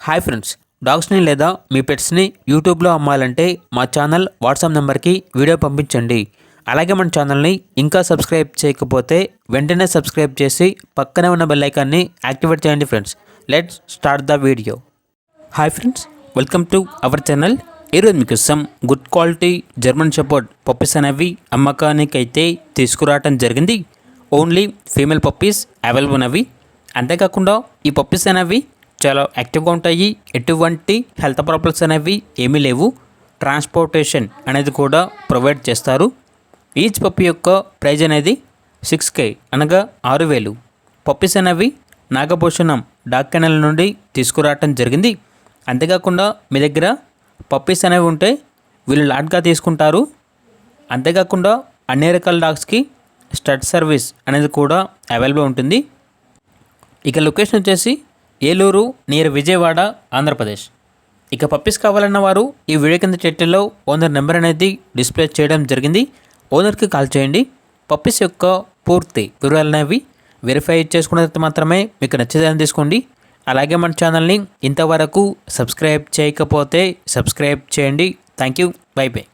Hi friends, డాగ్స్ని లేదా మీ పెట్స్ని యూట్యూబ్లో అమ్మాలంటే మా ఛానల్ వాట్సాప్ నెంబర్కి వీడియో పంపించండి. అలాగే మన ఛానల్ని ఇంకా సబ్స్క్రైబ్ చేయకపోతే వెంటనే సబ్స్క్రైబ్ చేసి పక్కనే ఉన్న బెల్ ఐకాన్ని యాక్టివేట్ చేయండి friends. Let's start the video. Hi friends, welcome to our channel. ఈరోజు మీకోసం good quality German shepherd puppies అనేవి అమ్మకానికి అయితే తీసుకురావటం జరిగింది. ఓన్లీ ఫీమేల్ పప్పీస్ అవైలబుల్ అనేవి. అంతేకాకుండా ఈ పప్పీస్ అనేవి చాలా యాక్టివ్గా ఉంటాయి. ఎటువంటి హెల్త్ ప్రాబ్లమ్స్ అనేవి ఏమీ లేవు. ట్రాన్స్పోర్టేషన్ అనేది కూడా ప్రొవైడ్ చేస్తారు. ఈచ్ పప్పీ యొక్క ప్రైజ్ అనేది 6K అనగా 6,000. పప్పీస్ అనేవి నాగభూషణం డాగ్ కెనల్ నుండి తీసుకురావటం జరిగింది. అంతేకాకుండా మీ దగ్గర పప్పీస్ అనేవి ఉంటే వీళ్ళు లాట్గా తీసుకుంటారు. అంతేకాకుండా అన్ని రకాల డాగ్స్కి స్టడ్ సర్వీస్ అనేది కూడా అవైలబుల్ ఉంటుంది. ఇక లొకేషన్ వచ్చేసి ఏలూరు నియర్ విజయవాడ, ఆంధ్రప్రదేశ్. ఇక పప్పీస్ కావాలన్న వారు ఈ వీడియో కింద టైటిల్లో ఓనర్ నెంబర్ అనేది డిస్ప్లే చేయడం జరిగింది. ఓనర్కి కాల్ చేయండి. పప్పీస్ యొక్క పూర్తి వివరాలు అనేవి వెరిఫై చేసుకున్న తర్వాత మాత్రమే మీకు నచ్చేదని తీసుకోండి. అలాగే మన ఛానల్ని ఇంతవరకు సబ్స్క్రైబ్ చేయకపోతే సబ్స్క్రైబ్ చేయండి. Thank you. By by.